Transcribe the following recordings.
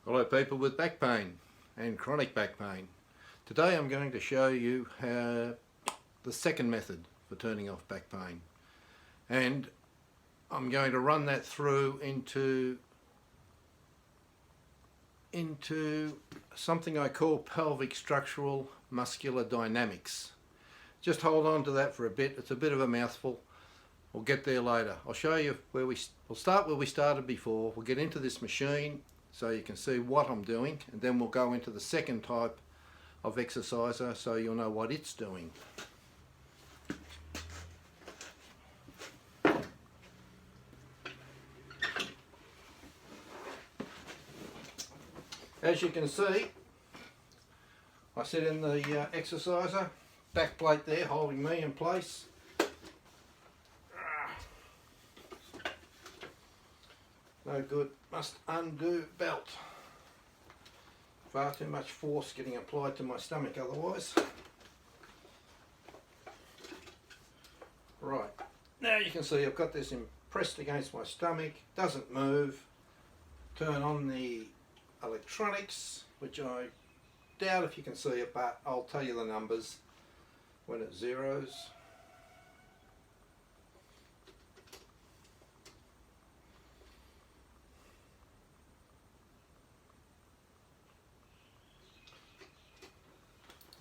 Hello people with back pain and chronic back pain. Today I'm going to show you the second method for turning off back pain, and I'm going to run that through into something I call pelvic structural muscular dynamics. Just hold on to that for a bit. It's a bit of a mouthful. We'll get there later. I'll show you we'll start where we started before. We'll get into this machine so you can see what I'm doing, and then we'll go into the second type of exerciser so you'll know what it's doing. As you can see, I sit in the exerciser, back plate there holding me in place. No good, must undo belt. Far too much force getting applied to my stomach otherwise. Right, now you can see I've got this pressed against my stomach, doesn't move. Turn on the electronics, which I doubt if you can see it, but I'll tell you the numbers when it zeros.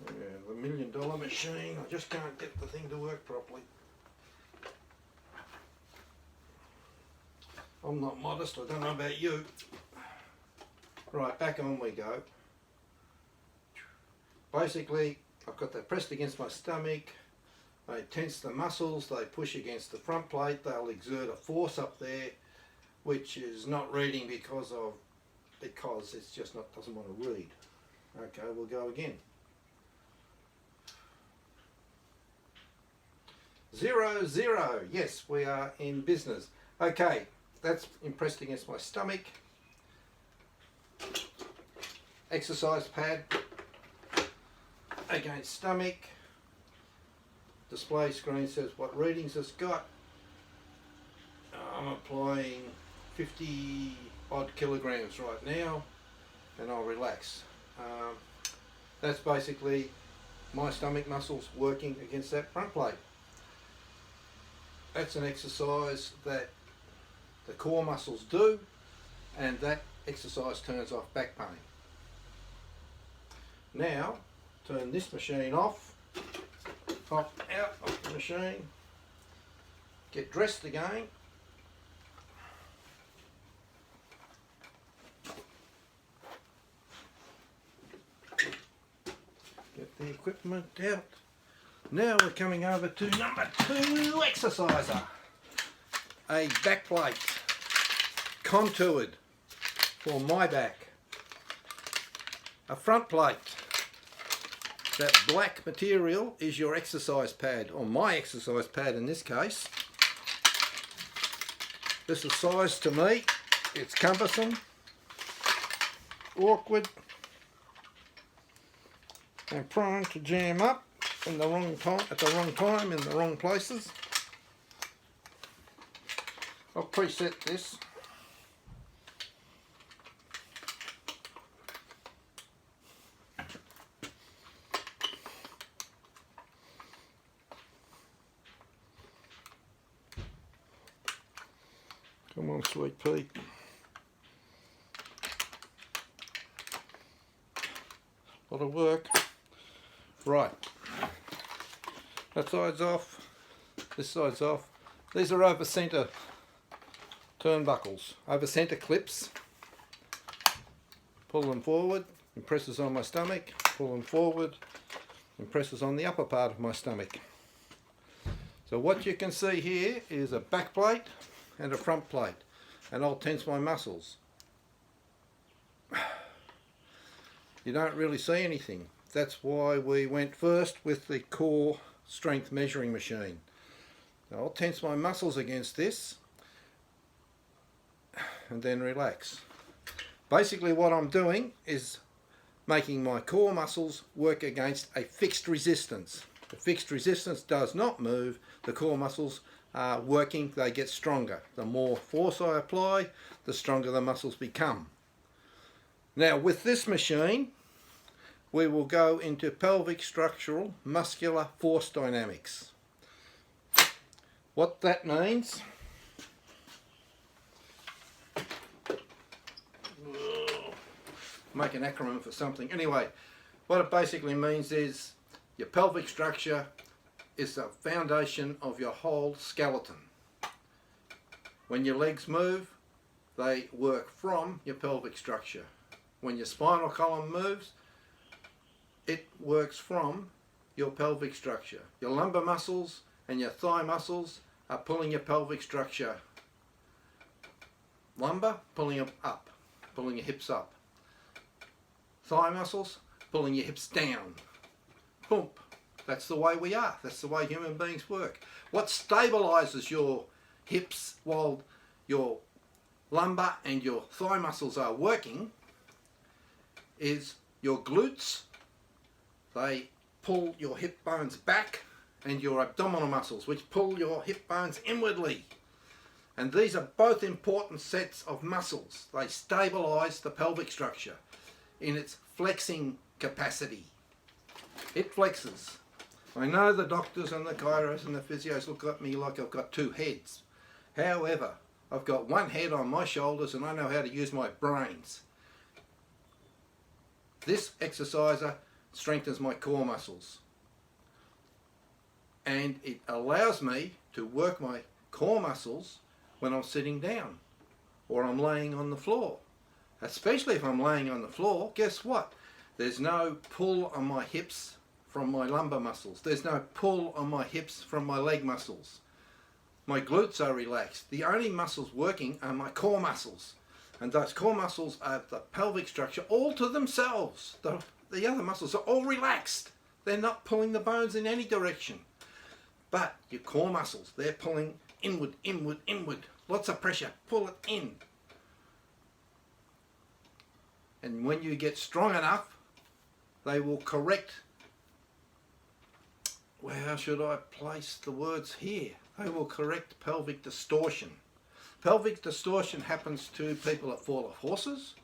Yeah, the $1 million machine, I just can't get the thing to work properly. I'm not modest, I don't know about you. Right, back on we go. Basically, I've got that pressed against my stomach. They tense the muscles, they push against the front plate, they'll exert a force up there, which is not reading because it's just doesn't want to read. Okay, we'll go again. 0, 0. Yes, we are in business. Okay, that's impressed against my stomach. Exercise pad against stomach. Display screen says what readings it's got. I'm applying 50 odd kilograms right now, and I'll relax. That's basically my stomach muscles working against that front plate. That's an exercise that the core muscles do, and that exercise turns off back pain. Now, turn this machine off, hop out of the machine, get dressed again. Get the equipment out. Now we're coming over to number 2 exerciser. A back plate, contoured for my back. A front plate. That black material is your exercise pad, or my exercise pad in this case. This is size to me. It's cumbersome, awkward, and prone to jam up in the wrong time, at the wrong time, in the wrong places. I'll preset this. Come on, sweet pea. Lot of work. Right. That side's off. This side's off. These are over centre turnbuckles, over centre clips. Pull them forward, and presses on my stomach. Pull them forward, and presses on the upper part of my stomach. So what you can see here is a back plate and a front plate, and I'll tense my muscles. You don't really see anything. That's why we went first with the core strength measuring machine. Now I'll tense my muscles against this and then relax. Basically what I'm doing is making my core muscles work against a fixed resistance. The fixed resistance does not move. The core muscles are working, they get stronger. The more force I apply, the stronger the muscles become. Now with this machine we will go into pelvic structural muscular force dynamics. What that means, make an acronym for something. Anyway, what it basically means is your pelvic structure is the foundation of your whole skeleton. When your legs move, they work from your pelvic structure. When your spinal column moves, it works from your pelvic structure. Your lumbar muscles and your thigh muscles are pulling your pelvic structure. Lumbar, pulling them up, pulling your hips up. Thigh muscles, pulling your hips down. Boom. That's the way we are. That's the way human beings work. What stabilizes your hips while your lumbar and your thigh muscles are working is your glutes. They pull your hip bones back, and your abdominal muscles, which pull your hip bones inwardly. And these are both important sets of muscles. They stabilize the pelvic structure in its flexing capacity. It flexes. I know the doctors and the chiros and the physios look at me like I've got two heads. However, I've got one head on my shoulders and I know how to use my brains. This exerciser strengthens my core muscles. And it allows me to work my core muscles when I'm sitting down or I'm laying on the floor. Especially if I'm laying on the floor, guess what? There's no pull on my hips from my lumbar muscles. There's no pull on my hips from my leg muscles. My glutes are relaxed. The only muscles working are my core muscles. And those core muscles are the pelvic structure all to themselves. The other muscles are all relaxed. They're not pulling the bones in any direction. But your core muscles, they're pulling inward, inward, inward. Lots of pressure. Pull it in. And when you get strong enough, they will correct. Well, how should I place the words here? They will correct pelvic distortion. Pelvic distortion happens to people that fall off horses,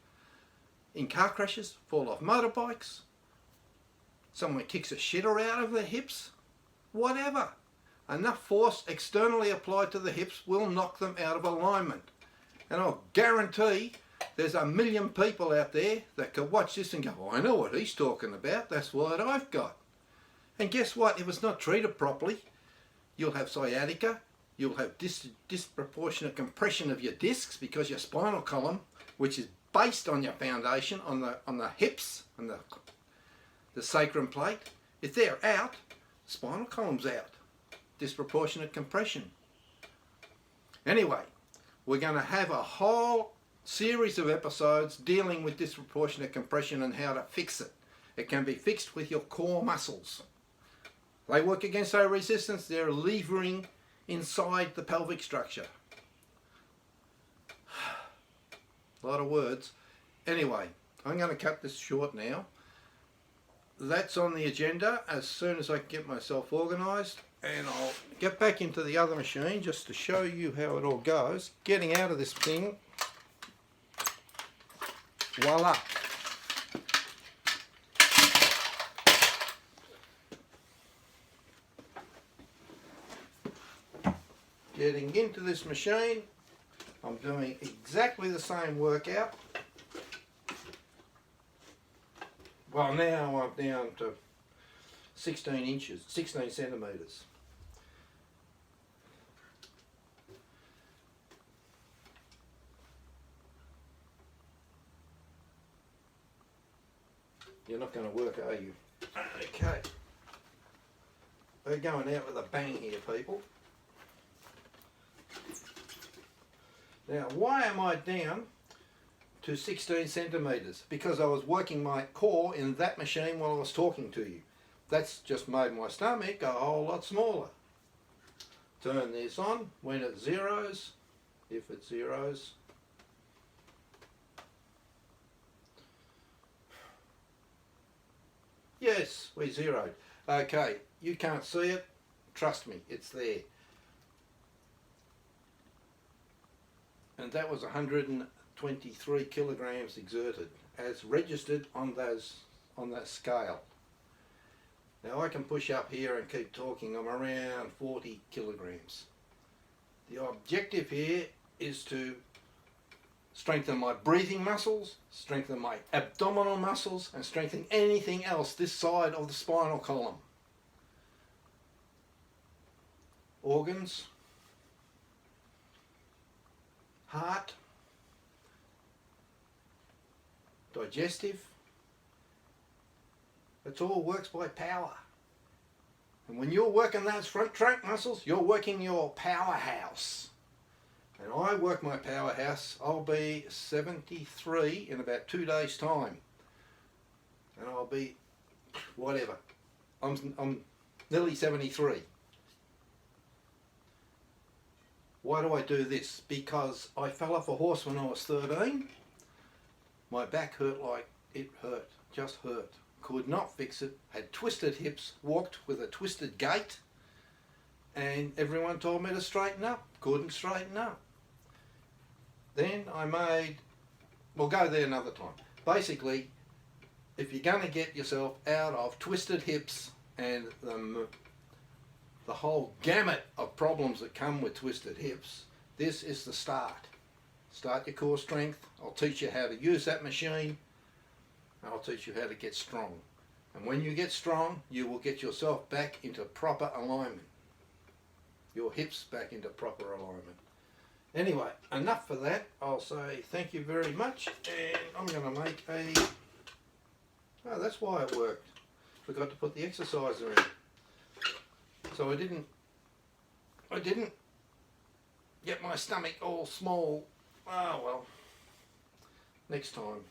in car crashes, fall off motorbikes, someone kicks a shitter out of their hips, whatever. Enough force externally applied to the hips will knock them out of alignment. And I'll guarantee there's 1 million people out there that could watch this and go, oh, I know what he's talking about, that's what I've got. And guess what? If it's not treated properly, you'll have sciatica, you'll have disproportionate compression of your discs because your spinal column, which is based on your foundation, on the hips and the sacrum plate, if they're out, spinal column's out. Disproportionate compression. Anyway, we're going to have a whole series of episodes dealing with disproportionate compression and how to fix it. It can be fixed with your core muscles. They work against our resistance. They're levering inside the pelvic structure. A lot of words. Anyway, I'm going to cut this short now. That's on the agenda as soon as I can get myself organised, and I'll get back into the other machine just to show you how it all goes. Getting out of this thing, voila. Getting into this machine, I'm doing exactly the same workout. Well, now I'm down to 16 inches, 16 centimetres. You're not going to work, are you? Okay. We're going out with a bang here, people. Now, why am I down to 16 centimetres? Because I was working my core in that machine while I was talking to you. That's just made my stomach a whole lot smaller. Turn this on when it zeros, if it zeros. Yes, we zeroed. Okay, you can't see it. Trust me, it's there. And that was 130 23 kilograms exerted as registered on that scale. Now I can push up here and keep talking. I'm around 40 kilograms. The objective here is to strengthen my breathing muscles, strengthen my abdominal muscles, and strengthen anything else this side of the spinal column. Organs, heart, digestive, it all works by power. And when you're working those front trunk muscles, you're working your powerhouse. And I work my powerhouse. I'll be 73 in about 2 days' time. And I'll be, whatever, I'm nearly 73. Why do I do this? Because I fell off a horse when I was 13. My back hurt like it hurt, just hurt. Could not fix it, had twisted hips, walked with a twisted gait, and everyone told me to straighten up. Couldn't straighten up. Then I made, we'll go there another time. Basically, if you're going to get yourself out of twisted hips and the whole gamut of problems that come with twisted hips, this is the start. Start your core strength. I'll teach you how to use that machine. I'll teach you how to get strong. And when you get strong, you will get yourself back into proper alignment. Your hips back into proper alignment. Anyway, enough for that. I'll say thank you very much, and I'm going to make a... Oh, that's why it worked. Forgot to put the exerciser in. So I didn't get my stomach all small. Oh well, next time.